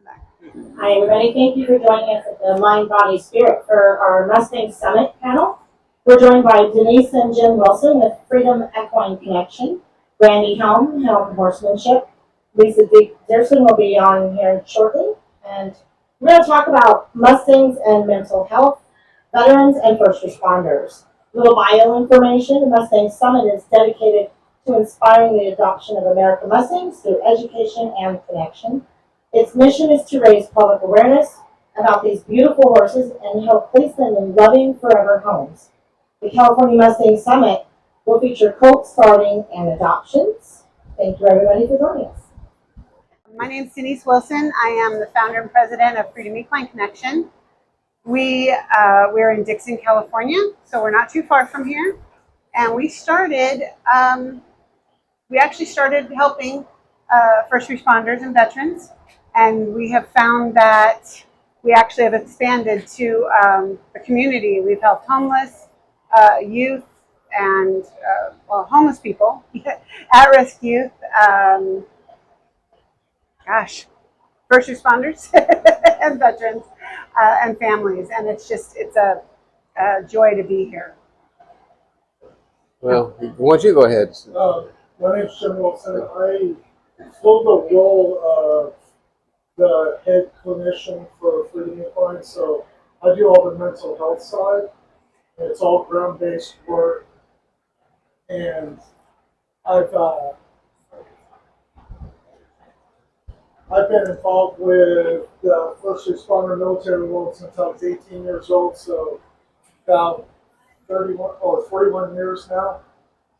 Hi everybody, thank you for joining us at the Mind, Body, Spirit for our Mustang Summit panel. We're joined by Denise and Jim Wilson with Freedom Equine Connection, Randy Helm, Helm Horsemanship. Lisa Dierson will be on here shortly. And we're going to talk about Mustangs and mental health, veterans and first responders. Little bio information, the Mustang Summit is dedicated to inspiring the adoption of American Mustangs through education and connection. Its mission is to raise public awareness about these beautiful horses and help place them in loving forever homes. The California Mustang Summit will feature colt starting and adoptions. Thank you everybody for joining us. My name is Denise Wilson. I am the founder and president of Freedom Equine Connection. We're in Dixon, California, so we're not too far from here. And we actually started helping first responders and veterans. And we have found that we actually have expanded to the community. We've helped homeless, youth, and homeless people, at-risk youth, first responders and veterans and families. And it's a joy to be here. Well, why don't you go ahead? My name is Jim Wilson. I fill the role of the head clinician for Freedom Equine, so I do all the mental health side. It's all ground-based work, and I've been involved with the first responder military world since I was 18 years old, so about 31 or 41 years now.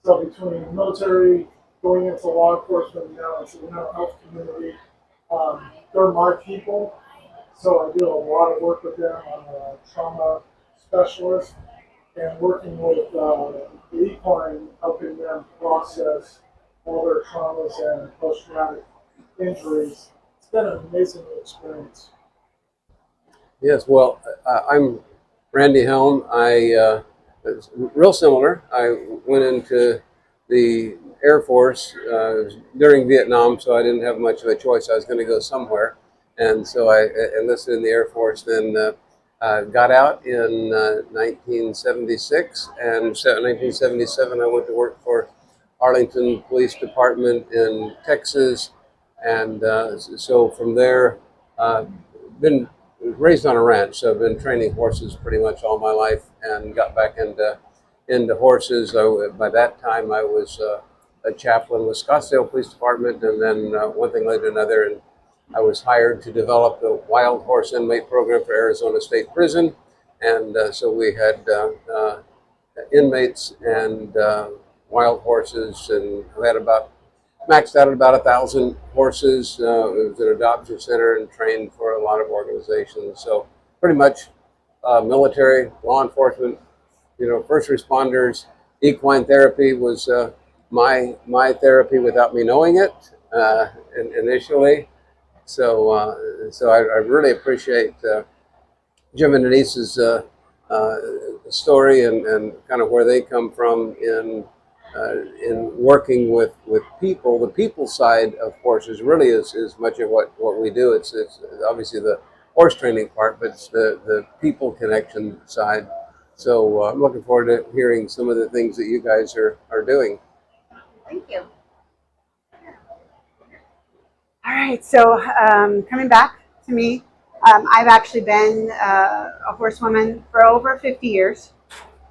So between military, going into law enforcement, and now into the mental health community, they're my people. So I do a lot of work with them. I'm a trauma specialist and working with the equine, helping them process all their traumas and post-traumatic injuries. It's been an amazing experience. Yes, well, I'm Randy Helm. It's real similar. I went into the Air Force during Vietnam, so I didn't have much of a choice. I was going to go somewhere, and so I enlisted in the Air Force. Then got out in 1976, and in 1977 I went to work for Arlington Police Department in Texas, and so from there, been raised on a ranch, so I've been training horses pretty much all my life, and got back into horses. By that time, I was a chaplain with Scottsdale Police Department, and then one thing led to another, and I was hired to develop the wild horse inmate program for Arizona State Prison, and so we had inmates and wild horses, and we had maxed out at about 1,000 horses. It was an adoption center and trained for a lot of organizations. So pretty much military, law enforcement, first responders. Equine therapy was my therapy without me knowing it initially. So I really appreciate Jim and Denise's story and kind of where they come from in working with people. The people side of horses really is much of what we do. It's obviously the horse training part, but it's the people connection side. So I'm looking forward to hearing some of the things that you guys are doing. Thank you. All right, so coming back to me, I've actually been a horsewoman for over 50 years.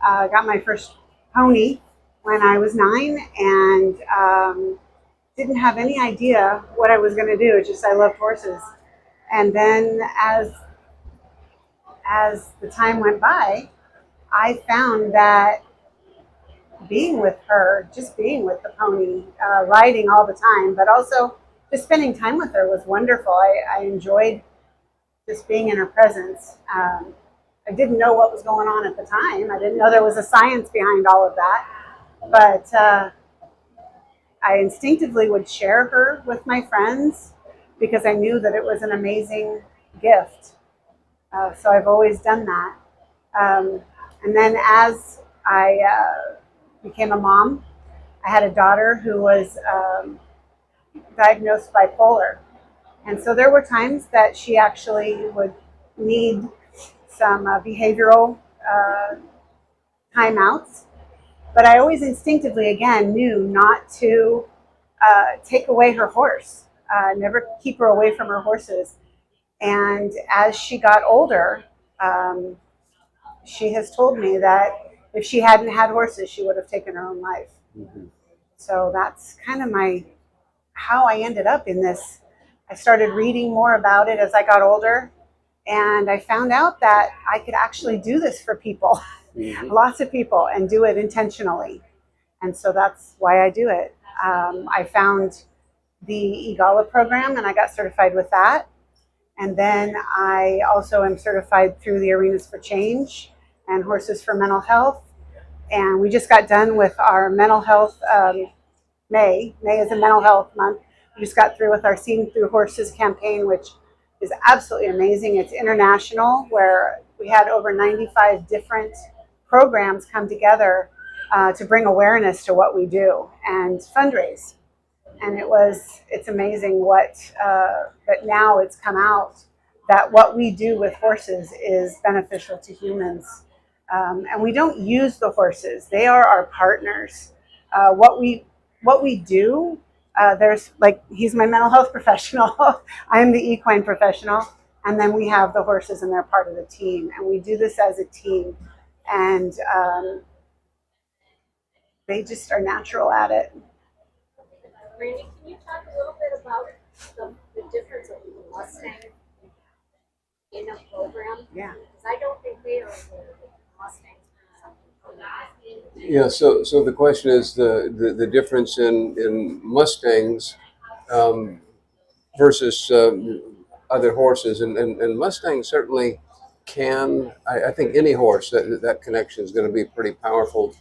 Got my first pony when I was 9, and didn't have any idea what I was going to do. It's just I loved horses. And then as the time went by, I found that being with her, just being with the pony, riding all the time, but also just spending time with her was wonderful. I enjoyed just being in her presence. I didn't know what was going on at the time. I didn't know there was a science behind all of that. But I instinctively would share her with my friends because I knew that it was an amazing gift. So I've always done that. And then as I became a mom, I had a daughter who was diagnosed bipolar. And so there were times that she actually would need some behavioral timeouts. But I always instinctively, again, knew not to take away her horse, never keep her away from her horses. And as she got older, she has told me that if she hadn't had horses, she would have taken her own life. Mm-hmm. So that's kind of how I ended up in this. I started reading more about it as I got older, and I found out that I could actually do this for people, Mm-hmm. lots of people, and do it intentionally. And so that's why I do it. I found the EGALA program and I got certified with that. And then I also am certified through the Arenas for Change and Horses for Mental Health. And we just got done with our mental health. May is a mental health month. We just got through with our Seeing Through Horses campaign, which is absolutely amazing. It's international, where we had over 95 different programs come together to bring awareness to what we do and fundraise. And it's amazing that now it's come out that what we do with horses is beneficial to humans. And we don't use the horses. They are our partners. What we do, there's like, he's my mental health professional. I'm the equine professional. And then we have the horses and they're part of the team. And we do this as a team. And they just are natural at it. Randy, can you talk a little bit about the difference of the Mustang in a program? Yeah. Because I don't think they are aware that Mustangs are something. Yeah, so the question is the difference in Mustangs versus other horses, and Mustangs certainly can. I think any horse that connection is going to be pretty powerful.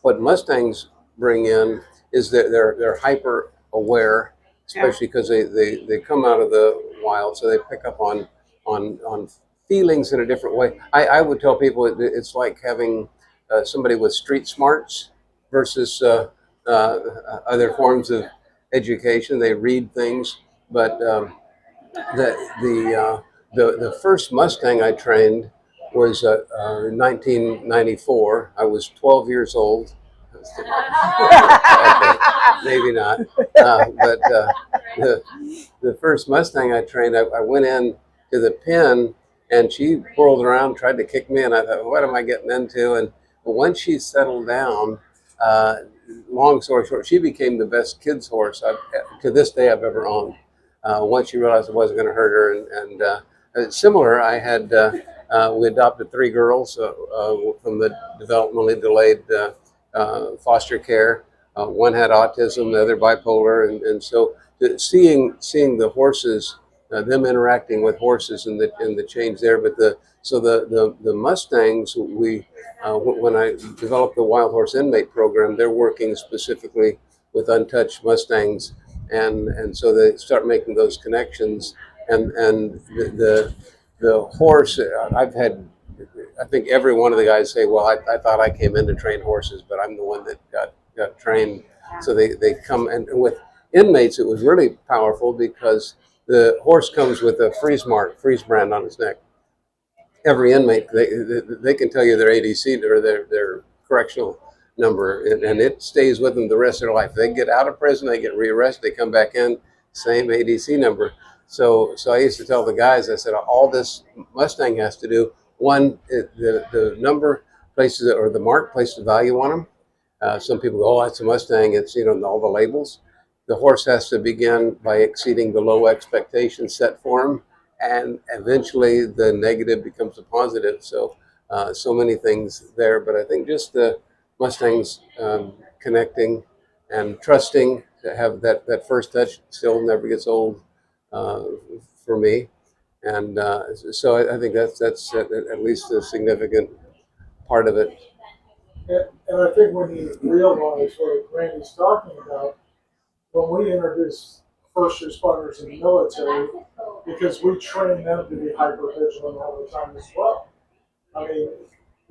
What Mustangs bring in is that they're hyper aware, especially because they come out of the wild, so they pick up on feelings in a different way. I would tell people it's like having somebody with street smarts versus other forms of education. They read things, but the first Mustang I trained was 1994. I was 12 years old. Okay, maybe not. The first Mustang I trained, I went in to the pen and she whirled around, tried to kick me, and I thought, what am I getting into? And once she settled down, long story short, she became the best kids horse to this day I've ever owned. Once she realized it wasn't going to hurt her, and similar, I had we adopted 3 girls from the developmentally delayed foster care. One had autism, the other bipolar, and so seeing the horses, them interacting with horses, and the change there. But the Mustangs, when I developed the Wild Horse Inmate program, they're working specifically with untouched Mustangs, and so they start making those connections, and the horse. I think every one of the guys say, well, I thought I came in to train horses, but I'm the one that got trained. So they come, and with inmates, it was really powerful because the horse comes with a freeze brand on its neck. Every inmate, they can tell you their ADC or their correctional number, and it stays with them the rest of their life. They get out of prison, they get rearrested, they come back in, same ADC number. So I used to tell the guys, I said, all this Mustang has to do, one, the number places, or the mark places a value on them. Some people go, oh, that's a Mustang. It's, all the labels. The horse has to begin by exceeding the low expectations set for him, and eventually the negative becomes a positive. So many things there. But I think just the Mustangs connecting and trusting to have that first touch still never gets old for me. And so I think that's at least a significant part of it. And I think when you realize what Randy's talking about, when we introduce first responders in the military, because we train them to be hyper vigilant all the time as well. I mean,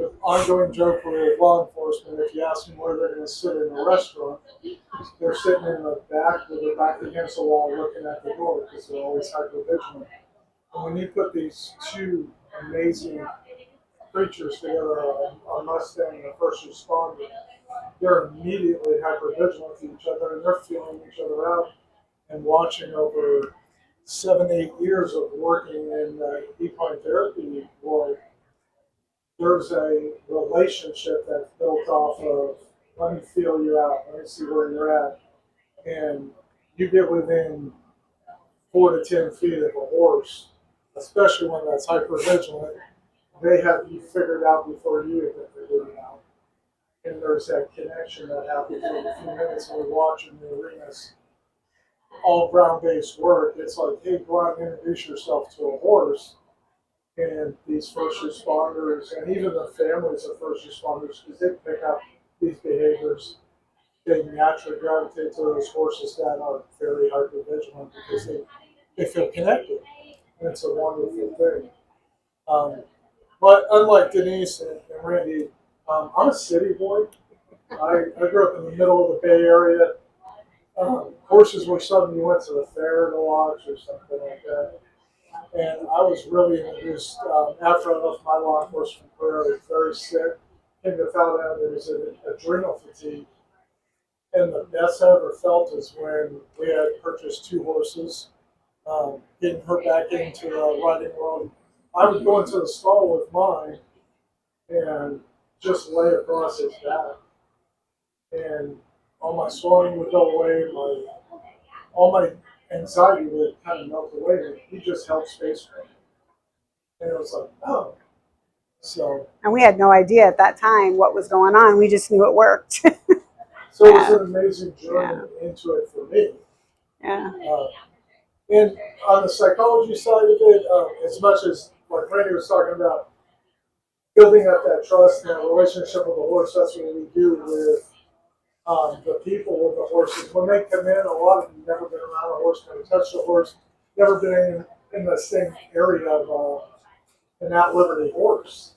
the ongoing joke with law enforcement, if you ask them where they're going to sit in a restaurant, they're sitting in the back with their back against the wall looking at the door because they're always hyper vigilant. And when you put these two amazing creatures together, a Mustang and a first responder, they're immediately hyper vigilant to each other and they're feeling each other out and watching over 7, 8 years of working in the equine therapy world. There's a relationship that's built off of let me feel you out, let me see where you're at, and you get within 4 to 10 feet of a horse, especially one that's hyper vigilant. They have you figured out before you even figure it out, and there's that connection that happens in a few minutes when we watch in the arenas. All ground-based work. It's like, hey, go out and introduce yourself to a horse. And these first responders, and even the families of first responders, because they pick up these behaviors, they naturally gravitate to those horses that are very hyper-vigilant because they feel connected. And it's a wonderful thing. But unlike Denise and Randy, I'm a city boy. I grew up in the middle of the Bay Area. Horses were something you went to the fair to watch or something like that. And I was really introduced after I left my law enforcement career. I was very sick. Came to find out there was an adrenal fatigue. And the best I ever felt is when we had purchased 2 horses, getting her back into the riding world. I would go into the stall with mine and just lay across his back. And all my swelling would go away, all my anxiety would kind of melt away, and he just held space for me. And it was like, oh. So And we had no idea at that time what was going on. We just knew it worked. so it was an amazing journey into it for me. Yeah. And on the psychology side of it, as much as like Randy was talking about building up that trust and that relationship with the horse, that's what we do with the people with the horses. When they come in, a lot of them never been around a horse, never touched a horse, never been in the same area of an at-liberty horse.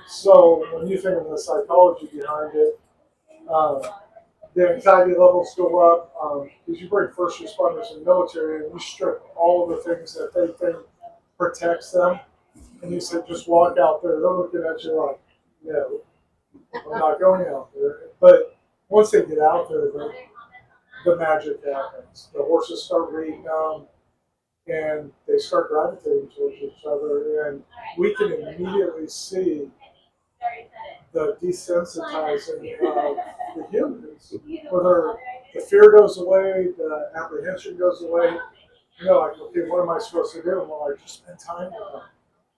So when you think of the psychology behind it, the anxiety levels go up because you bring first responders in the military and you strip all of the things that they think protects them. And you said, just walk out there. They're looking at you like, no, I'm not going out there. But once they get out there, the magic happens. The horses start reading them, and they start gravitating towards each other. And we can immediately see the desensitizing of the humans. Whether the fear goes away, the apprehension goes away. You know, like, okay, what am I supposed to do? Well, I just spend time with them.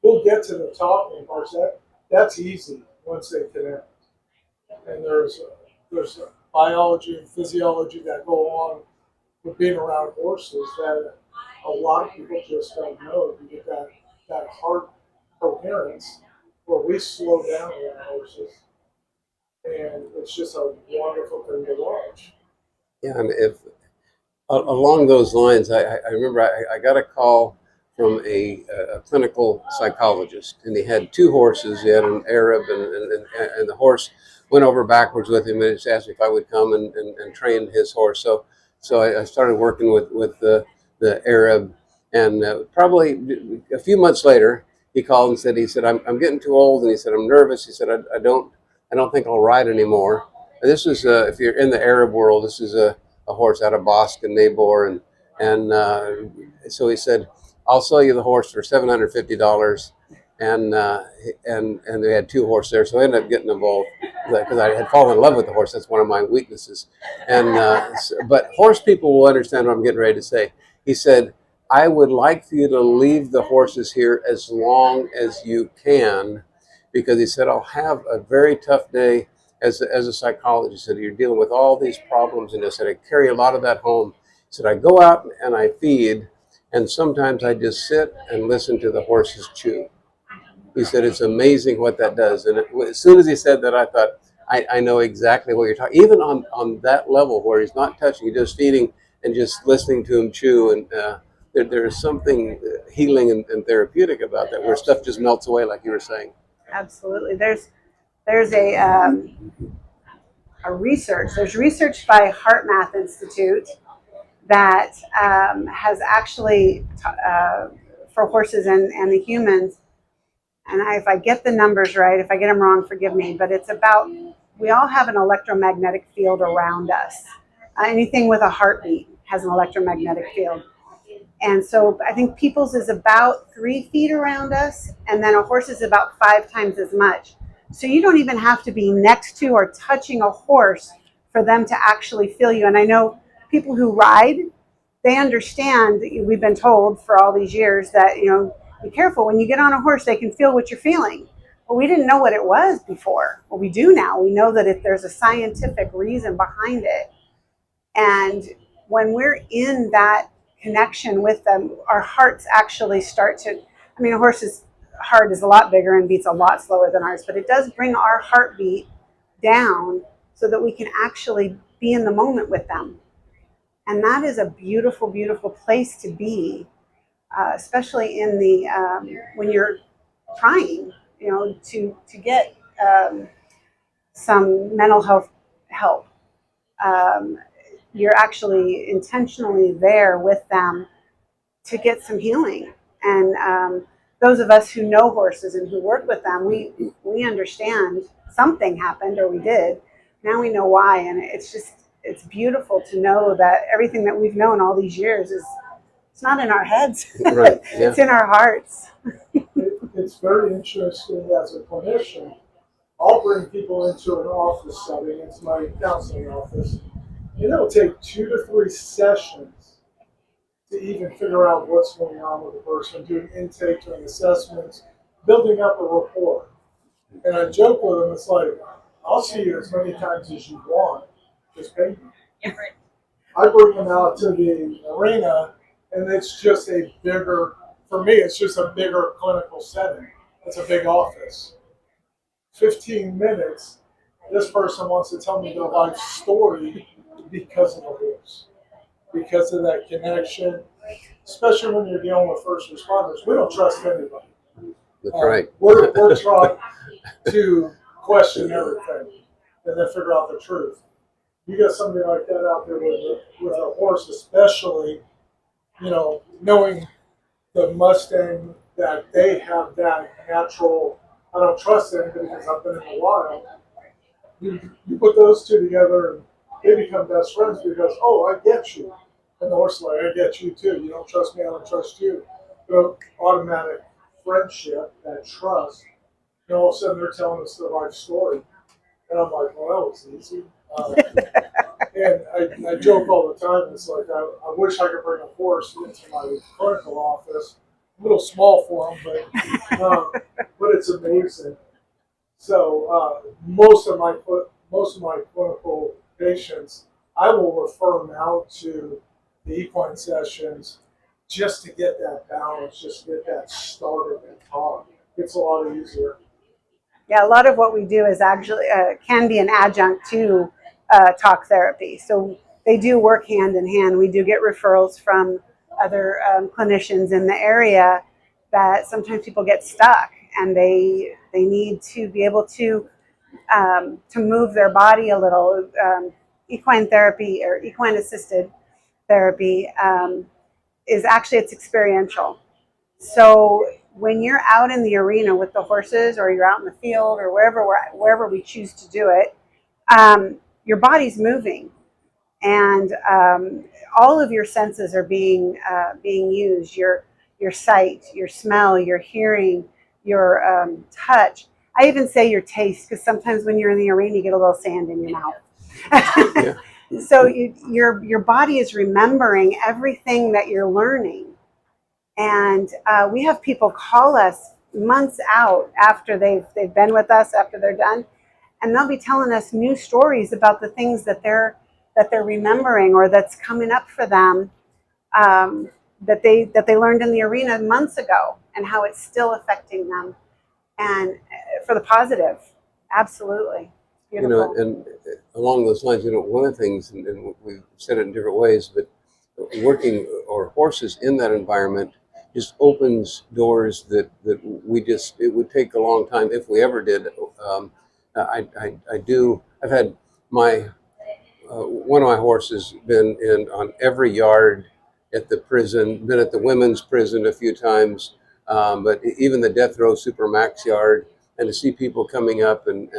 We'll get to the talking parts. That's easy once they connect. And there's a biology and physiology that go on with being around horses that a lot of people just don't know. You get that heart coherence where we slow down around horses. And it's just a wonderful thing to watch. Yeah, and if along those lines, I remember I got a call from a clinical psychologist, and he had 2 horses. He had an Arab, and the horse went over backwards with him, and just asked me if I would come and train his horse. So I started working with the Arab, and probably a few months later, he called and said, I'm getting too old, and he said, I'm nervous. He said, I don't think I'll ride anymore. And this is if you're in the Arab world, this is a horse out of Bosque and Nabor, and so he said, I'll sell you the horse for $750, and they had 2 horses there, so I ended up getting involved because I had fallen in love with the horse. That's one of my weaknesses, and but horse people will understand what I'm getting ready to say. He said, I would like for you to leave the horses here as long as you can, because he said, I'll have a very tough day as a psychologist. He said, you're dealing with all these problems, and he said, I carry a lot of that home. He said, I go out and I feed, and sometimes I just sit and listen to the horses chew. He said, it's amazing what that does. And as soon as he said that, I thought, I know exactly what you're talking. Even on that level where he's not touching, he's just feeding and just listening to him chew. And there is something healing and therapeutic about that, where stuff just melts away, like you were saying. Absolutely. There's a research. There's research by Heart Math Institute that has actually for horses and the humans. And if I get the numbers right, if I get them wrong, forgive me. But it's about, we all have an electromagnetic field around us. Anything with a heartbeat has an electromagnetic field. And so I think people's is about 3 feet around us, and then a horse is about 5 times as much. So you don't even have to be next to or touching a horse for them to actually feel you. And I know people who ride, they understand, we've been told for all these years that, be careful when you get on a horse, they can feel what you're feeling. But we didn't know what it was before. Well, we do now. We know that there's a scientific reason behind it. And when we're in that connection with them, our hearts actually start to, a horse's heart is a lot bigger and beats a lot slower than ours, but it does bring our heartbeat down so that we can actually be in the moment with them. And that is a beautiful, beautiful place to be, especially in the when you're trying, to get some mental health help. You're actually intentionally there with them to get some healing. And those of us who know horses and who work with them, we understand something happened, or we did. Now we know why, and it's beautiful to know that everything that we've known all these years it's not in our heads. Right. Yeah. It's in our hearts. It's very interesting as a clinician. I'll bring people into an office setting, into my counseling office, and it'll take 2 to 3 sessions to even figure out what's going on with the person, doing intake, doing assessments, building up a rapport. And I joke with them, it's like, I'll see you as many times as you want, just pay me. I bring them out to the arena, and it's just a bigger, for me, it's just a bigger clinical setting. It's a big office. 15 minutes, this person wants to tell me their life story because of the horse, because of that connection, especially when you're dealing with first responders. We don't trust anybody. That's right. We're taught to question everything and then figure out the truth. You got somebody like that out there with a horse, especially, knowing the Mustang, that they have that natural, I don't trust anybody because I've been in the wild. You put those two together and they become best friends because, oh, I get you. And the horse is like, I get you too. You don't trust me, I don't trust you. Automatic friendship, that trust. And all of a sudden they're telling us their life story. And I'm like, well, that was easy. And I joke all the time. It's like, I wish I could bring a horse into my clinical office. A little small for them, but it's amazing. So most of my clinical patients, I will refer them out to the equine sessions just to get that balance, just to get that started and talk. It's a lot easier. Yeah, a lot of what we do is actually can be an adjunct to talk therapy. So they do work hand in hand. We do get referrals from other clinicians in the area that sometimes people get stuck and they need to be able to move their body a little. Equine therapy or equine assisted therapy is actually, it's experiential. So when you're out in the arena with the horses, or you're out in the field, or wherever we choose to do it, your body's moving, and all of your senses are being used. Your sight, your smell, your hearing, your touch. I even say your taste, because sometimes when you're in the arena, you get a little sand in your mouth. Yeah. So your body is remembering everything that you're learning. And we have people call us months out after they've been with us, after they're done, and they'll be telling us new stories about the things that they're remembering, or that's coming up for them, that they learned in the arena months ago, and how it's still affecting them, and for the positive. Absolutely. Beautiful. And along those lines, one of the things, and we've said it in different ways, but working or horses in that environment just opens doors that we just, it would take a long time if we ever did. I've had my one of my horses been in on every yard at the prison, been at the women's prison a few times, but even the death row supermax yard, and to see people coming up and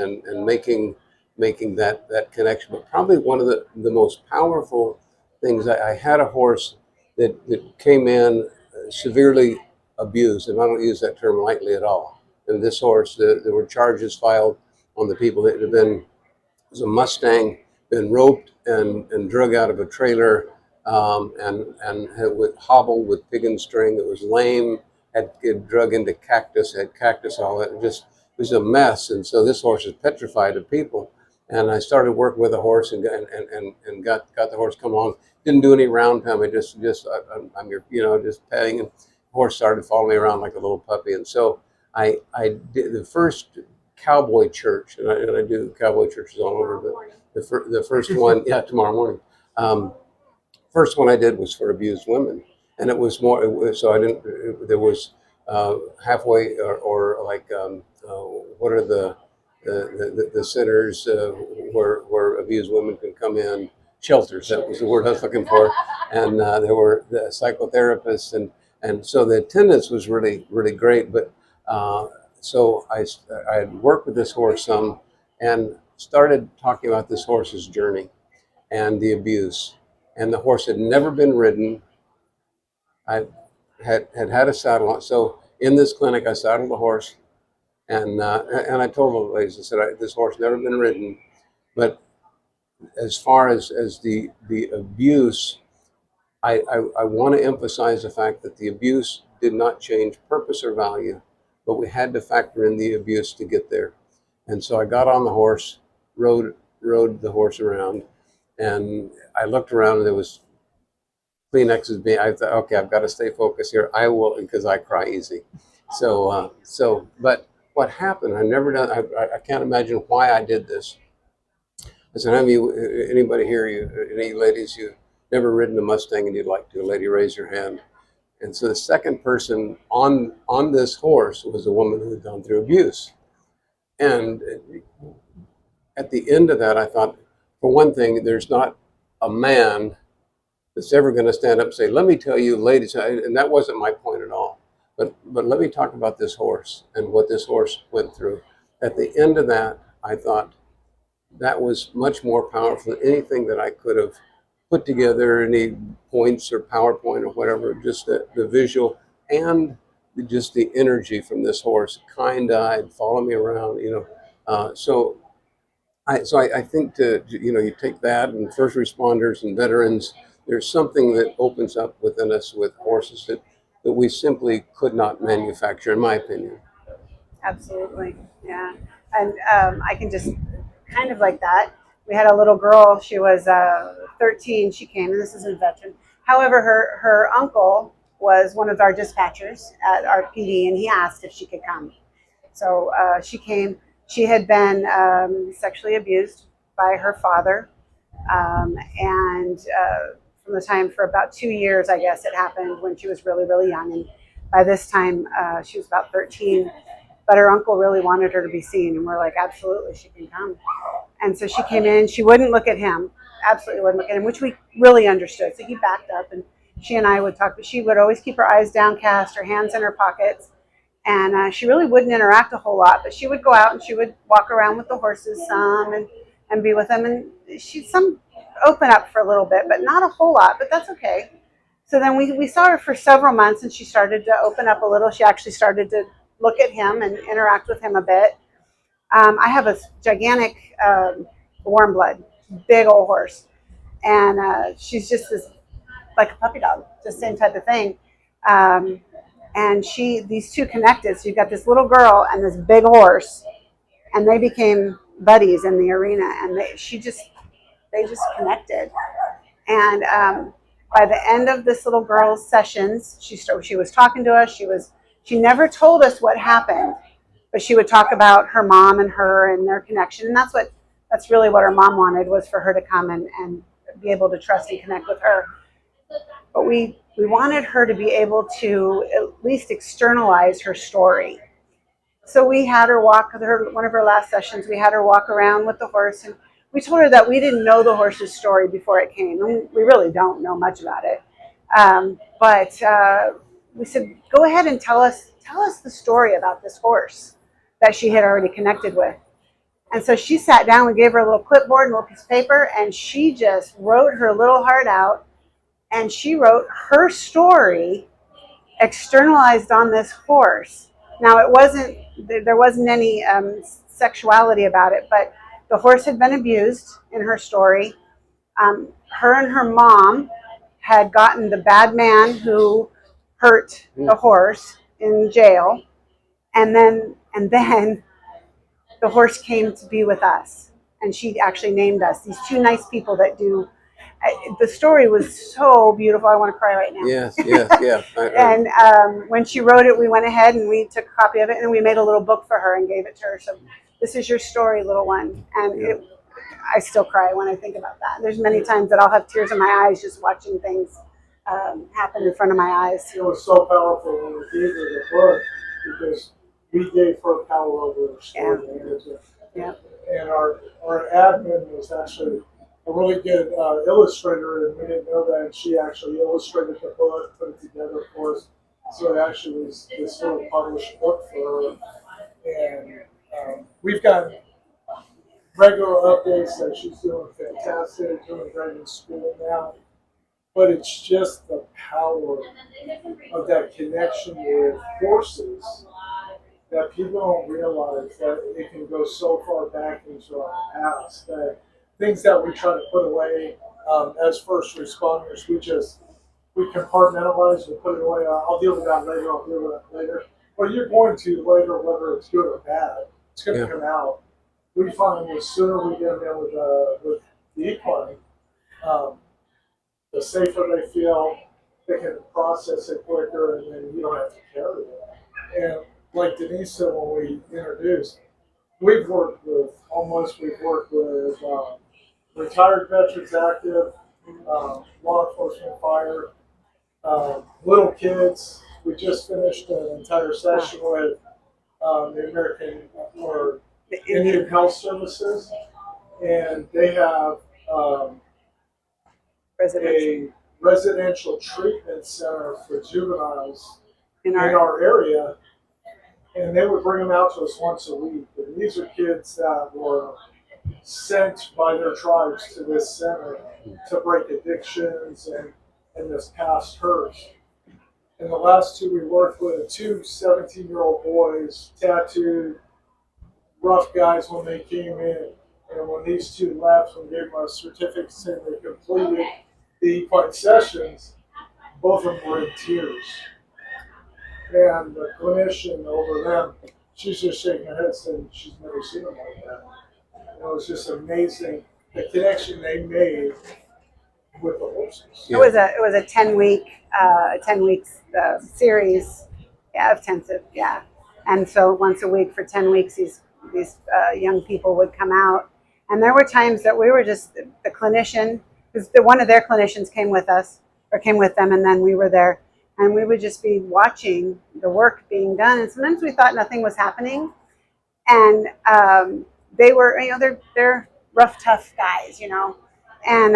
making that connection. But probably one of the most powerful things, I had a horse that came in severely abused, and I don't use that term lightly at all. And this horse, there were charges filed on the people that had been, it was a Mustang, been roped and drug out of a trailer, and had hobbled with pig and string. It was lame, had get drug into cactus, had cactus all that. It just was a mess. And so this horse is petrified of people. And I started working with a horse and got the horse come along. Didn't do any round time. I'm your, just petting, and the horse started following me around like a little puppy. And so I did the first cowboy church, and I do cowboy churches all over, but the first one, yeah, tomorrow morning. First one I did was for abused women, and it was more. So I didn't. There was halfway or like what are the centers where abused women can come in, shelters. That was the word I was looking for, and there were the psychotherapists, and so the attendance was really great, but. So I had worked with this horse some and started talking about this horse's journey and the abuse. And the horse had never been ridden. I had a saddle on. So in this clinic, I saddled the horse, and I told the ladies, I said, this horse never been ridden. But as far as the abuse, I want to emphasize the fact that the abuse did not change purpose or value, but we had to factor in the abuse to get there. And so I got on the horse, rode the horse around, and I looked around and there was Kleenexes being, I thought, okay, I've got to stay focused here. I will, because I cry easy. But what happened, I can't imagine why I did this. I said, anybody here, any ladies, you never ridden a Mustang and you'd like to? Lady, raise your hand. And so the second person on this horse was a woman who had gone through abuse. And at the end of that, I thought, for one thing, there's not a man that's ever going to stand up and say, let me tell you, ladies, and that wasn't my point at all. But let me talk about this horse and what this horse went through. At the end of that, I thought that was much more powerful than anything that I could have put together, any points or PowerPoint or whatever, just the visual and just the energy from this horse, kind-eyed, follow me around, So I think you take that and first responders and veterans, there's something that opens up within us with horses that we simply could not manufacture, in my opinion. Absolutely, yeah. And I can just kind of like that. We had a little girl. She was 13. She came, and this is a veteran. However, her uncle was one of our dispatchers at our PD, and he asked if she could come. So she came. She had been sexually abused by her father, and from the time for about 2 years, I guess it happened when she was really young. And by this time, she was about 13. But her uncle really wanted her to be seen, and we're like, absolutely, she can come. And so she came in. She wouldn't look at him, absolutely wouldn't look at him, which we really understood. So he backed up, and she and I would talk, but she would always keep her eyes downcast, her hands in her pockets, and she really wouldn't interact a whole lot. But she would go out and she would walk around with the horses some and be with them, and she'd some open up for a little bit, but not a whole lot. But that's okay. So then we saw her for several months, and she started to open up a little. She actually started to look at him and interact with him a bit. I have a gigantic warm blood, big old horse, and she's just this like a puppy dog, the same type of thing. And these two connected. So you've got this little girl and this big horse, and they became buddies in the arena, and they just connected. And by the end of this little girl's sessions, she was talking to us. She never told us what happened, but she would talk about her mom and her and their connection. And that's really what her mom wanted, was for her to come and be able to trust and connect with her. But we we wanted her to be able to at least externalize her story. So we had her walk, one of her last sessions, we had her walk around with the horse, and we told her that we didn't know the horse's story before it came, and we really don't know much about it. But we said, go ahead and tell us the story about this horse that she had already connected with. And so she sat down, we gave her a little clipboard and a little piece of paper, and she just wrote her little heart out, and she wrote her story externalized on this horse. Now, there wasn't any sexuality about it, but the horse had been abused in her story. Her and her mom had gotten the bad man who hurt the horse in jail, and then the horse came to be with us, and she actually named us, these two nice people that do. The story was so beautiful. I want to cry right now. Yes, yeah. And when she wrote it, we went ahead and we took a copy of it, and we made a little book for her and gave it to her. So this is your story, little one. And I still cry when I think about that. There's many times that I'll have tears in my eyes just watching things happen in front of my eyes. It was so powerful when we gave her the book because we gave her power over her story. Yeah. And our admin was actually a really good illustrator, and we didn't know that. And she actually illustrated the book, put it together for us. So it actually was this little published book for her. And we've gotten regular updates that she's doing fantastic, doing great in school now. But it's just the power of that connection with horses that people don't realize that it can go so far back into our past that things that we try to put away as first responders, we compartmentalize, we put it away. I'll deal with that later. I'll deal with that later. But you're going to later, whether it's good or bad, it's going to come out. We find the sooner we get them in with the equine, the safer they feel. They can process it quicker, and then you don't have to carry it. And like Denise said when we introduced, we've worked with retired veterans active, law enforcement, fire, little kids. We just finished an entire session with the American or Indian Health Services, and they have a residential treatment center for juveniles in our area, and they would bring them out to us once a week. And these are kids that were sent by their tribes to this center to break addictions and this past hurts. And the last two we worked with, two 17-year-old boys, tattooed, rough guys when they came in. And when these two left, we gave them a certificate saying they completed the equine sessions, both of them were in tears. And the clinician over them, she's just shaking her head saying she's never seen them like that. And it was just amazing the connection they made with the horses. It was a 10-week series, of intensive, And so once a week for 10 weeks, these young people would come out, and there were times that we were just the clinician, because one of their clinicians came with us or came with them, and then we were there, and we would just be watching the work being done. And sometimes we thought nothing was happening, and they were, they're rough, tough guys, and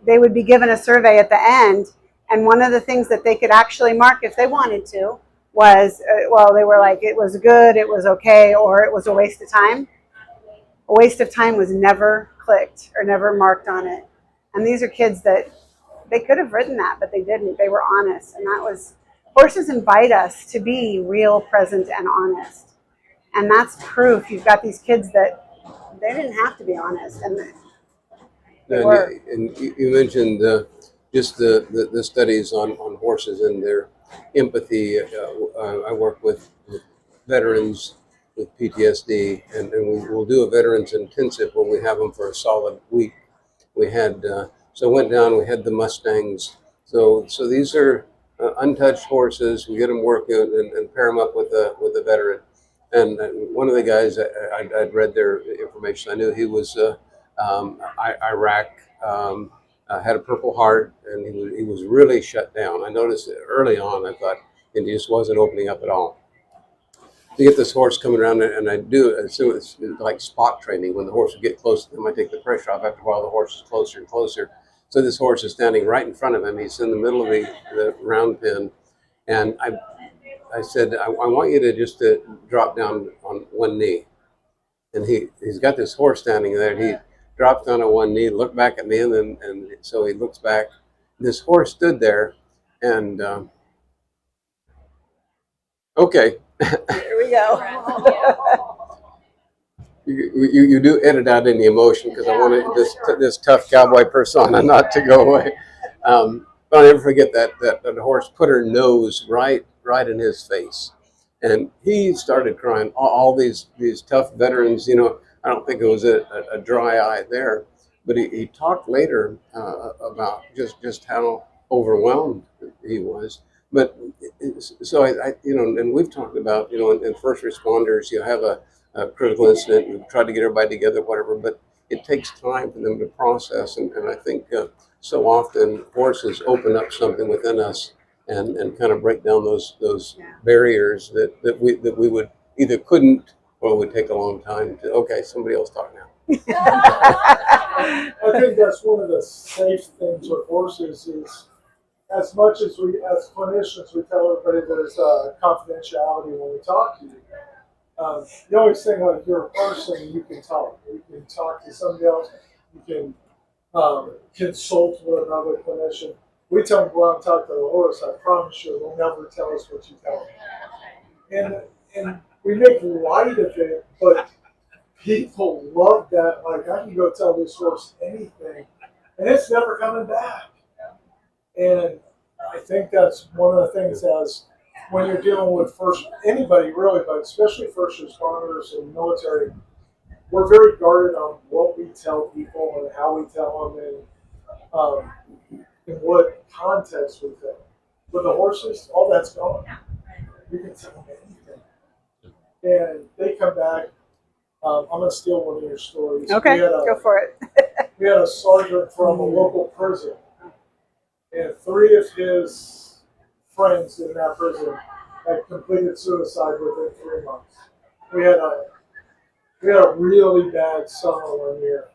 they would be given a survey at the end, and one of the things that they could actually mark if they wanted to was, they were like, it was good, it was okay, or it was a waste of time. A waste of time was never clicked or never marked on it. And these are kids that they could have written that, but they didn't. They were honest. And that was, horses invite us to be real, present, and honest. And that's proof. You've got these kids that they didn't have to be honest. And they were. And you mentioned just the studies on horses and their empathy. I work with veterans with PTSD, and we'll do a veterans intensive where we have them for a solid week. We had went down. We had the Mustangs. So these are untouched horses. We get them working and pair them up with a veteran. And one of the guys, I'd read their information. I knew he was Iraq had a Purple Heart, and he was really shut down. I noticed it early on. I thought he just wasn't opening up at all. To get this horse coming around, and I do as soon as it's like spot training. When the horse would get close to him, I take the pressure off. After a while, the horse is closer and closer. So this horse is standing right in front of him. He's in the middle of the round pen, and I said, I want you to just to drop down on one knee. And he's got this horse standing there. And he drops down on one knee, looked back at me, and so he looks back. This horse stood there, and okay. Here we go. You do edit out any emotion because I wanted this tough cowboy persona not to go away. But I'll never forget that the horse put her nose right in his face, and he started crying. All these tough veterans, I don't think it was a dry eye there, but he talked later about just how overwhelmed he was. But so I and we've talked about, in first responders, you have a critical incident, you try to get everybody together, whatever, but it takes time for them to process. And I think so often horses open up something within us and kind of break down those barriers that we would either couldn't or would take a long time to, okay, somebody else talk now. I think that's one of the safe things with horses is, as much as we, as clinicians, we tell everybody there's confidentiality when we talk to you. You always think like you're a person, you can talk. You can talk to somebody else. You can consult with another clinician. We tell them go out and talk to the horse. I promise you, they'll never tell us what you tell them. And we make light of it, but people love that. Like, I can go tell this horse anything, and it's never coming back. And I think that's one of the things as when you're dealing with anybody really, but especially first responders and military, we're very guarded on what we tell people and how we tell them and in what context we tell them. With the horses, all that's gone. You can tell them anything. And they come back. I'm going to steal one of your stories. Okay, go for it. We had a sergeant from a local prison. And 3 of his friends in that prison had completed suicide within 3 months. We had a really bad summer one year,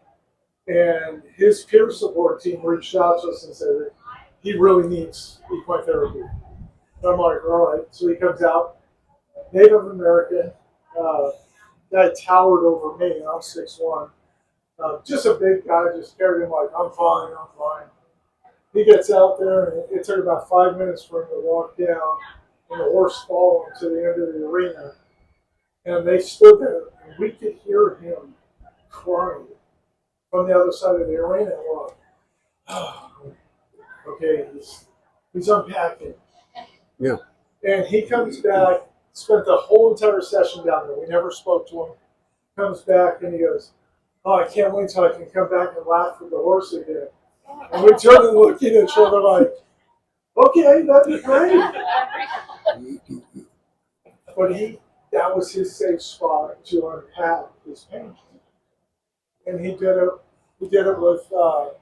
and his peer support team reached out to us and said that he really needs equine therapy. And I'm like, all right. So he comes out, Native American, guy towered over me, and I'm 6'1". Just a big guy, just carried him like, I'm fine. He gets out there, and it took about 5 minutes for him to walk down, and the horse followed him to the end of the arena. And they stood there, and we could hear him crying from the other side of the arena. And we're like, oh, okay, he's unpacking. Yeah. And he comes back, spent the whole entire session down there. We never spoke to him. Comes back, and he goes, oh, I can't wait till I can come back and laugh with the horse again. And we turned and looked at each other like, okay, that'd be great. But that was his safe spot to unpack his pain. And he did it with, that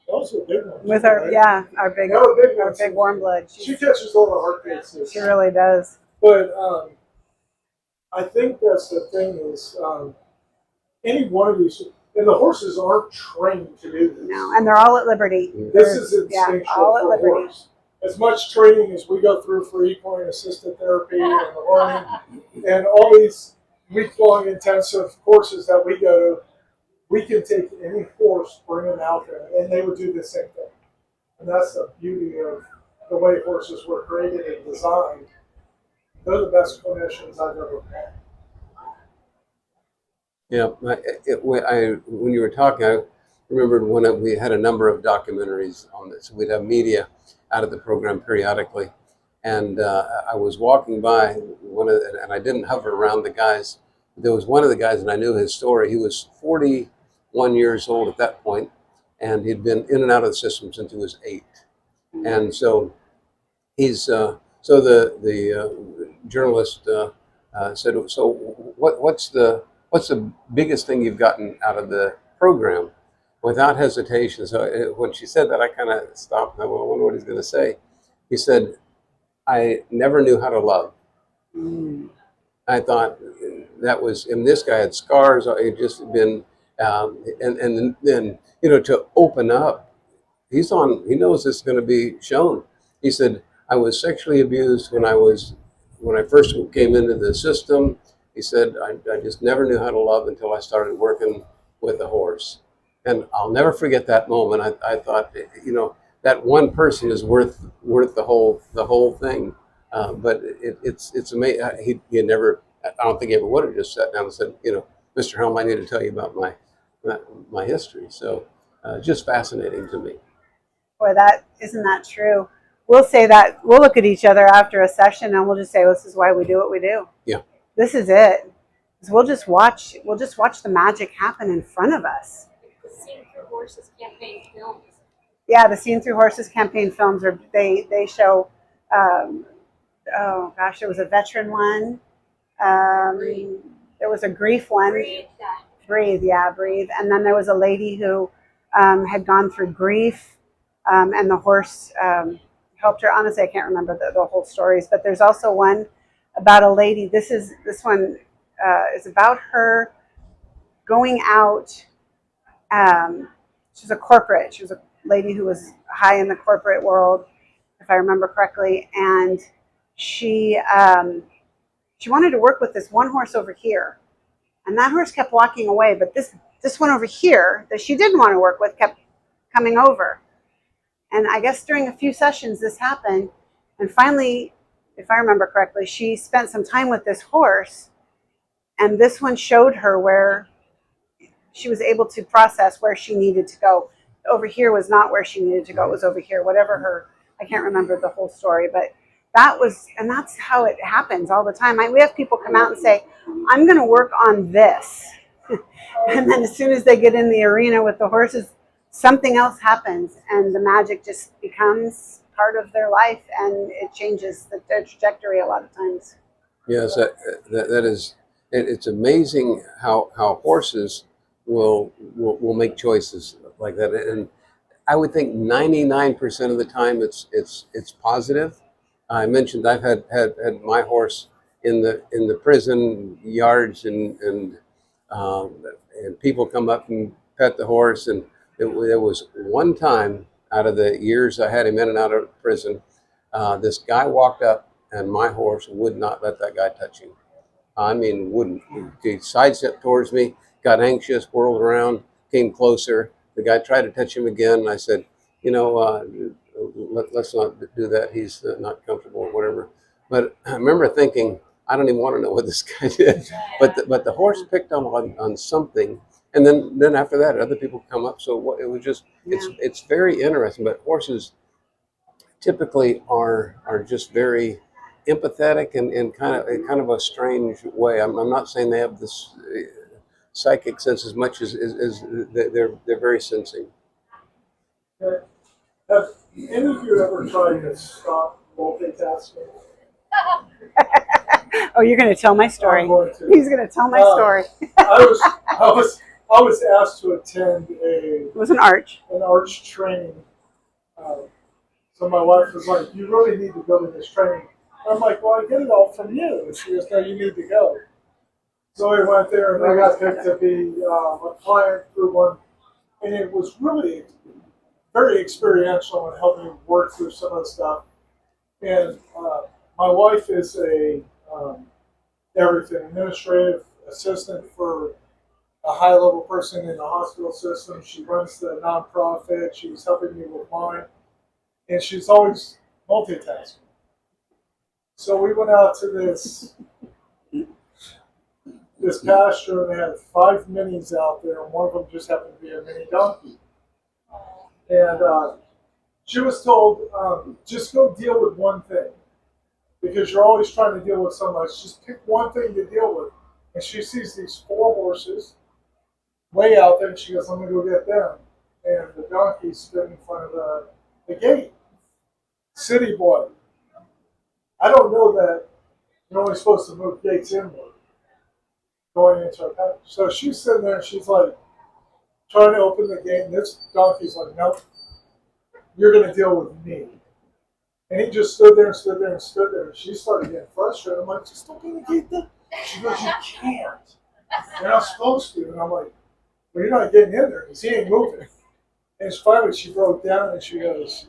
was a big one. With our, right? our big warm blood. She catches all the heartbeats. She really does. But I think that's the thing is, any one of these, and the horses aren't trained to do this. No, and they're all at liberty. This is instinctual all at for liberty. horse. As much training as we go through for equine assisted therapy and the learning, and all these week-long intensive courses that we go to, we can take any horse, bring them out there, and they would do the same thing. And that's the beauty of the way horses were created and designed. They're the best clinicians I've ever met. Yeah, when you were talking, I remembered we had a number of documentaries on this. We'd have media out of the program periodically, and I was walking by and I didn't hover around the guys. There was one of the guys, and I knew his story. He was 41 years old at that point, and he'd been in and out of the system since he was 8. And so he's the journalist said, so what's the biggest thing you've gotten out of the program? without hesitation. So when she said that, I kind of stopped. I wonder what he's going to say. He said, "I never knew how to love." Mm. I thought that was, and this guy had scars. He'd just been, and then to open up. He knows this is going to be shown. He said, "I was sexually abused when I first came into the system." He said, I just never knew how to love until I started working with a horse." And I'll never forget that moment. I thought, that one person is worth the whole thing. But it's amazing. He had never. I don't think he ever would have just sat down and said, "Mr. Helm, I need to tell you about my history." So just fascinating to me. Boy, isn't that true? We'll say that, we'll look at each other after a session and we'll just say, this is why we do what we do. Yeah. This is it. 'Cause we'll just watch the magic happen in front of us. The Scene Through Horses campaign films. Yeah, the Scene Through Horses campaign films they show, oh gosh, there was a veteran one. There was a grief one. Breathe, yeah, breathe. And then there was a lady who had gone through grief, and the horse helped her. Honestly, I can't remember the whole stories, but there's also one about a lady. This one is about her going out. She's a corporate. She was a lady who was high in the corporate world, if I remember correctly, and she wanted to work with this one horse over here, and that horse kept walking away. But this one over here that she didn't want to work with kept coming over. And I guess during a few sessions this happened, and finally, if I remember correctly, she spent some time with this horse, and this one showed her where she was able to process where she needed to go. Over here was not where she needed to go. It was over here, I can't remember the whole story, but that's how it happens all the time. We have people come out and say, I'm going to work on this. And then as soon as they get in the arena with the horses, something else happens and the magic just becomes part of their life and it changes their trajectory a lot of times. Yes, that is. It's amazing how horses will make choices like that, and I would think 99% of the time it's positive. I mentioned I've had my horse in the prison yards, and people come up and pet the horse, and there was one time out of the years I had him in and out of prison, this guy walked up and my horse would not let that guy touch him. I mean, wouldn't. He sidestepped towards me, got anxious, whirled around, came closer. The guy tried to touch him again, and I said, let's not do that. He's not comfortable or whatever. But I remember thinking, I don't even want to know what this guy did. But the horse picked on something, and then after that, other people come up. So it was just it's very interesting. But horses typically are just very empathetic and kind of a strange way. I'm not saying they have this psychic sense as much as they're very sensing. Have any of you ever tried to stop multitasking? Oh, you're going to tell my story. I'm going to. He's going to tell my story. I was asked to attend It was an arch training. So my wife was like, "You really need to go to this training." I'm like, "Well, I get it all from you." And she goes, "No, you need to go." So we went there, and I got picked to be a client through one, and it was really very experiential and helped me work through some of the stuff. And my wife is a everything administrative assistant for a high-level person in the hospital system. She runs the nonprofit. She's helping me with mine, and she's always multitasking. So we went out to this pasture, and they had 5 minis out there, and one of them just happened to be a mini donkey. And she was told, just go deal with one thing, because you're always trying to deal with so much. Just pick one thing to deal with. And she sees these 4 horses way out there, and she goes, I'm going to go get them. And the donkey stood in front of the gate. City boy. I don't know that you're only supposed to move gates inward going into a patch. So she's sitting there, and she's like, trying to open the gate, and this donkey's like, nope, you're going to deal with me. And he just stood there and stood there and stood there. And she started getting frustrated. I'm like, just open the gate then. She goes, you can't. You're not supposed to. And I'm like, well, you're not getting in there because he ain't moving. And finally she broke down and she goes,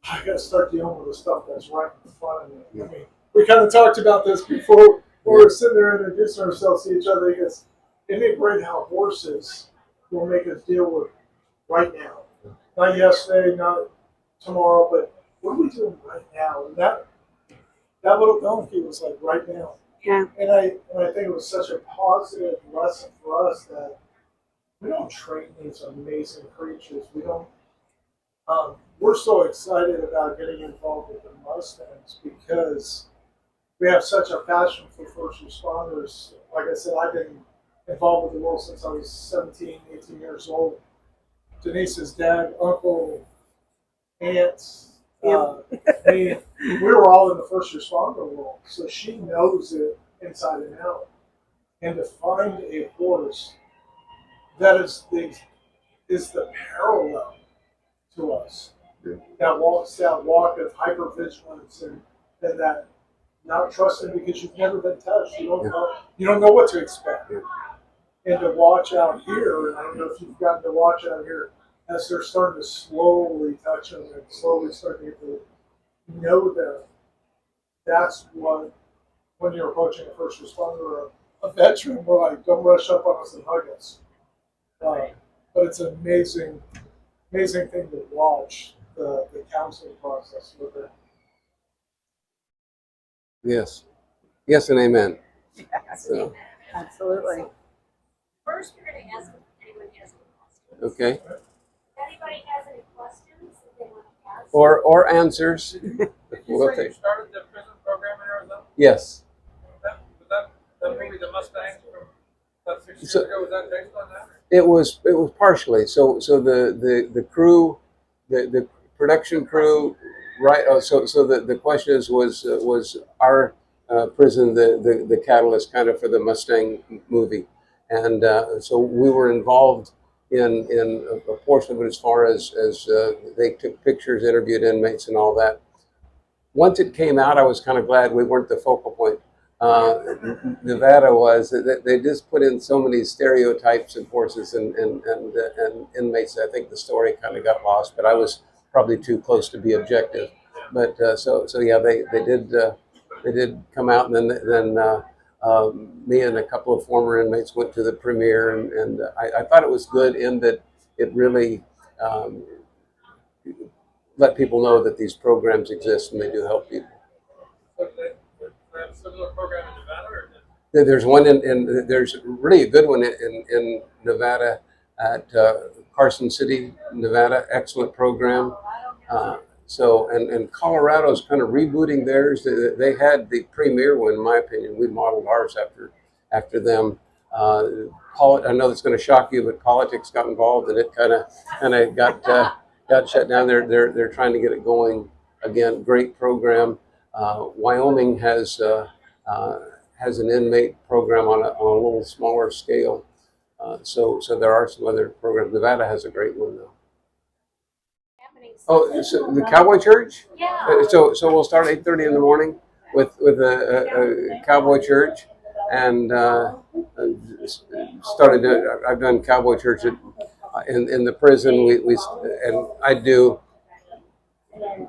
I got to start dealing with the stuff that's right in front of me. I mean, we kind of talked about this before. We were sitting there introducing ourselves to each other. He goes, isn't it great how horses will make us deal with right now? Not yesterday, not tomorrow, but what are we doing right now? And that little donkey was like right now. Yeah. And I think it was such a positive lesson for us that we don't train these amazing creatures. We don't. We're so excited about getting involved with the Mustangs because we have such a passion for first responders. Like I said, I've been involved with the world since I was 17, 18 years old. Denise's dad, uncle, aunts, me, we were all in the first responder world. So she knows it inside and out. And to find a horse that is the parallel to us, that walks that walk of hypervigilance and that not trusting because you've never been touched. You don't know what to expect. And to watch out here, and I don't know if you've gotten to watch out here, as they're starting to slowly touch them and slowly starting to get to know them. That's what, when you're approaching a first responder or a veteran, we're like, don't rush up on us and hug us. But it's an amazing thing to watch the counseling process with it. Yes. Yes and amen. Yes, So, absolutely. First, we're going to ask if anyone has any questions. okay. If anybody has any questions that they want to ask. Or answers. We'll You take. started the prison program in Arizona? Yes. That movie, The Mustangs, from about 6 years So- ago, was that based on that? It was partially. So the crew, the production crew, right? So the question is, was our prison the catalyst kind of for the Mustang movie, and so we were involved in a portion of it as far as they took pictures, interviewed inmates, and all that. Once it came out, I was kind of glad we weren't the focal point. Nevada was that they just put in so many stereotypes of horses and inmates. I think the story kind of got lost, but I was probably too close to be objective. But so yeah, they did come out, and then me and a couple of former inmates went to the premiere, and I thought it was good in that it really let people know that these programs exist and they do help people. So they have a similar program in Nevada, or There's one there's really a good one in Nevada at Carson City, Nevada. Excellent program. So and Colorado's kind of rebooting theirs. They had the premier one, in my opinion. We modeled ours after them. I know that's going to shock you, but politics got involved and it kind of got shut down. They're trying to get it going again. Great program. Wyoming has an inmate program on a little smaller scale. So there are some other programs. Nevada has a great one though. Happening Oh, so the Cowboy Church. Yeah. So we'll start 8:30 in the morning with a Cowboy Church, and started. I've done Cowboy Church in the prison. We and I do.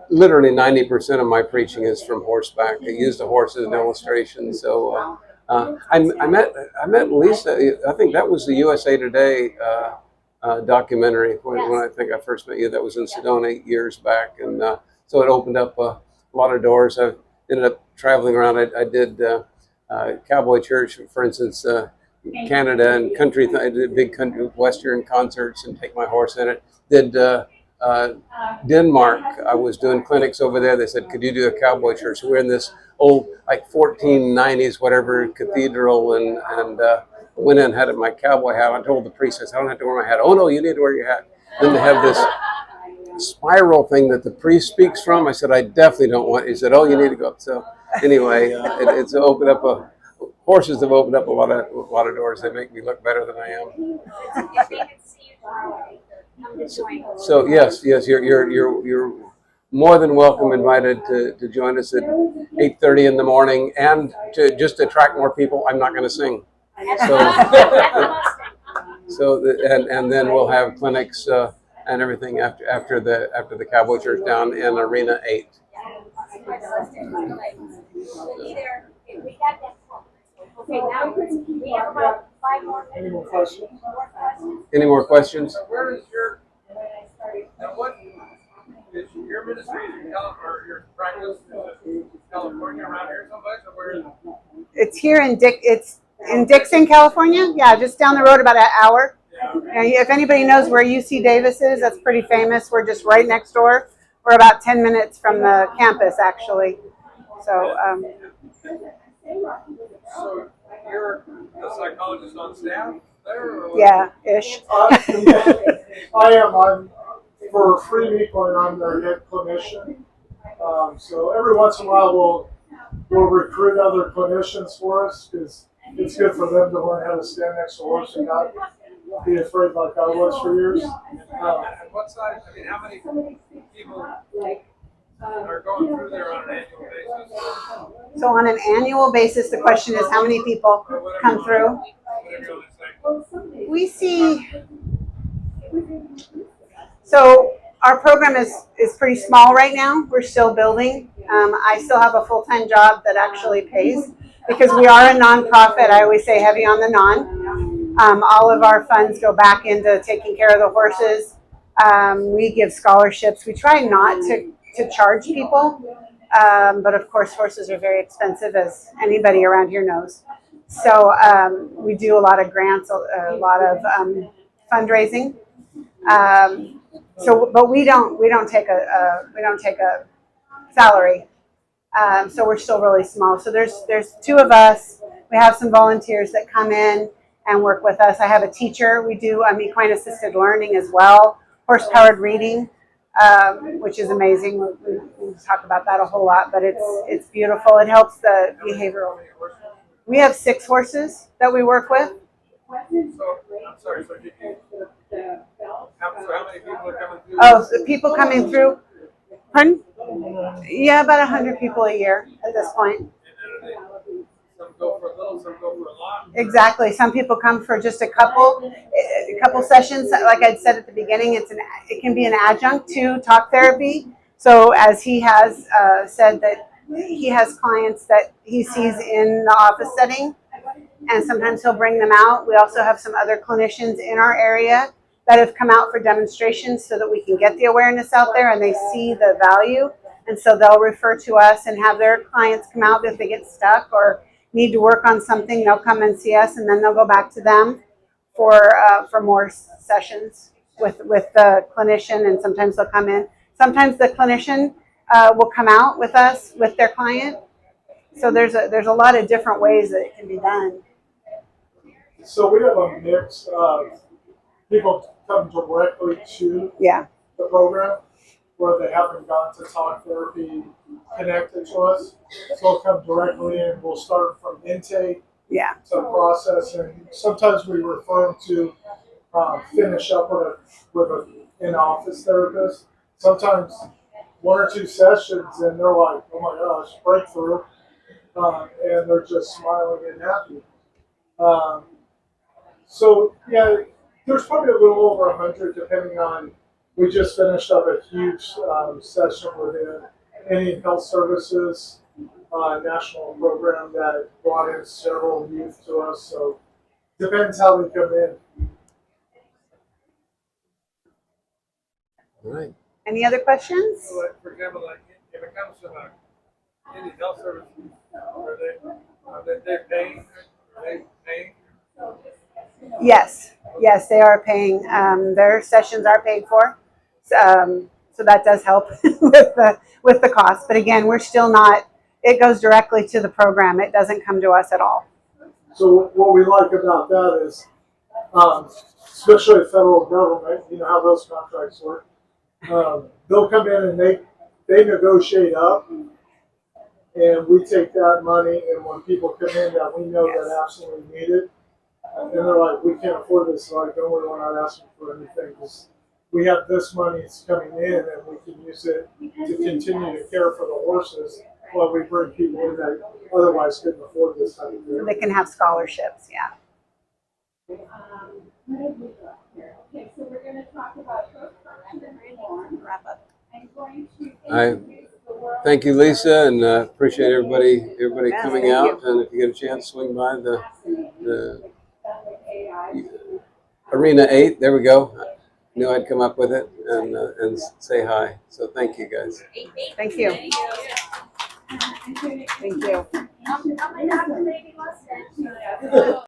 Literally 90% of my preaching is from horseback. I use the horse as an illustration. So I met Lisa. I think that was the USA Today documentary when I think I first met you. That was in Sedona years back, and so it opened up a lot of doors. I ended up traveling around. I did Cowboy Church, for instance, Canada and country. I did big country western concerts and take my horse in it. Did Denmark. I was doing clinics over there. They said, could you do a Cowboy Church? So we're in this old, like 1490s, whatever, cathedral, and went in and had my cowboy hat. I told the priest, I said, I don't have to wear my hat. Oh, no, you need to wear your hat. Then they have this spiral thing that the priest speaks from. I said, I definitely don't want it. He said, oh, you need to go. So anyway, it's opened up a horses have opened up a lot of doors. They make me look better than I am. If they can see you tomorrow, come to join us. So yes, you're more than welcome, invited to join us at 8:30 in the morning, and to just attract more people. I'm not going to sing. And then we'll have clinics and everything after the Cowboy Church down in Arena 8. Okay, now we have about 5 more minutes. Any more questions? Any more questions? So where is your, now what, is your ministry in California, or your practice in California around here someplace, or where is it? It's here in Dixon, California. Yeah, just down the road about an hour. And if anybody knows where UC Davis is, that's pretty famous. We're just right next door. We're about 10 minutes from the campus, actually. So, So you're a psychologist on staff there? Or yeah, ish. I am. I'm for Free Equine. I'm their head clinician. So every once in a while we'll recruit other clinicians for us because it's good for them to learn how to stand next to a horse and not be afraid like I was for years. And what size, I mean, how many people are going through there on an annual basis? So on an annual basis, the question is how many people Or whatever come you through? Whatever you want to say. We see. So our program is pretty small right now. We're still building. I still have a full-time job that actually pays because we are a nonprofit. I always say heavy on the non. All of our funds go back into taking care of the horses. We give scholarships. We try not to charge people, but of course horses are very expensive, as anybody around here knows. So we do a lot of grants, a lot of fundraising. But we don't take a salary. So we're still really small. So there's 2 of us. We have some volunteers that come in and work with us. I have a teacher. We do equine assisted learning as well, horse-powered reading, which is amazing. We talk about that a whole lot, but it's beautiful. It helps the behavioral. We have 6 horses that we work with. So, I'm sorry, so did you, how many people are coming through? Oh, so people coming through. Pardon? Yeah, about 100 people a year at this point. And then are they, some go for a little, some go for a lot? Exactly. Some people come for just a couple sessions. Like I said at the beginning, it can be an adjunct to talk therapy. So as he has said that he has clients that he sees in the office setting, and sometimes he'll bring them out. We also have some other clinicians in our area that have come out for demonstrations so that we can get the awareness out there and they see the value. And so they'll refer to us and have their clients come out if they get stuck or need to work on something. They'll come and see us, and then they'll go back to them for more sessions with the clinician. And sometimes they'll come in. Sometimes the clinician will come out with us with their client. So there's a lot of different ways that it can be done. So we have a mix of people come directly to Yeah. the program where they haven't gone to talk therapy connected to us. So they'll come directly in. We'll start from intake Yeah. to process, and sometimes we refer them to finish up with an in-office therapist. Sometimes 1 or 2 sessions, and they're like, "Oh my gosh, breakthrough!" And they're just smiling and happy. So yeah, there's probably a little over 100, depending on. We just finished up a huge session within Indian Health Services national program that brought in several youth to us. So depends how they come in. All right. Any other questions? So like, for example, like if it comes to Indian Health Service, are they paying? Are they paying? Yes, they are paying. Their sessions are paid for, so that does help with the cost. But again, we're still not. It goes directly to the program. It doesn't come to us at all. So what we like about that is, especially the federal government, you know how those contracts work. They'll come in and they negotiate up, And we take that money, and when people come in that we know that absolutely need it, and they're like, we can't afford this, like, don't worry, we're not asking for anything. Just, we have this money that's coming in, and we can use it to continue to care for the horses while we bring people in that otherwise couldn't afford this type of thing. They can have scholarships, yeah. Okay, so we're gonna talk about post-production and reform. Wrap up. I'm going to I introduce the world. thank you, Lisa, and appreciate everybody Yes, coming thank out. you. And if you get a chance, swing by the Arena 8. There we go. I knew I'd come up with it and say hi. So thank you, guys. Thank you. Thank you. Thank you. I'm an activating Mustang.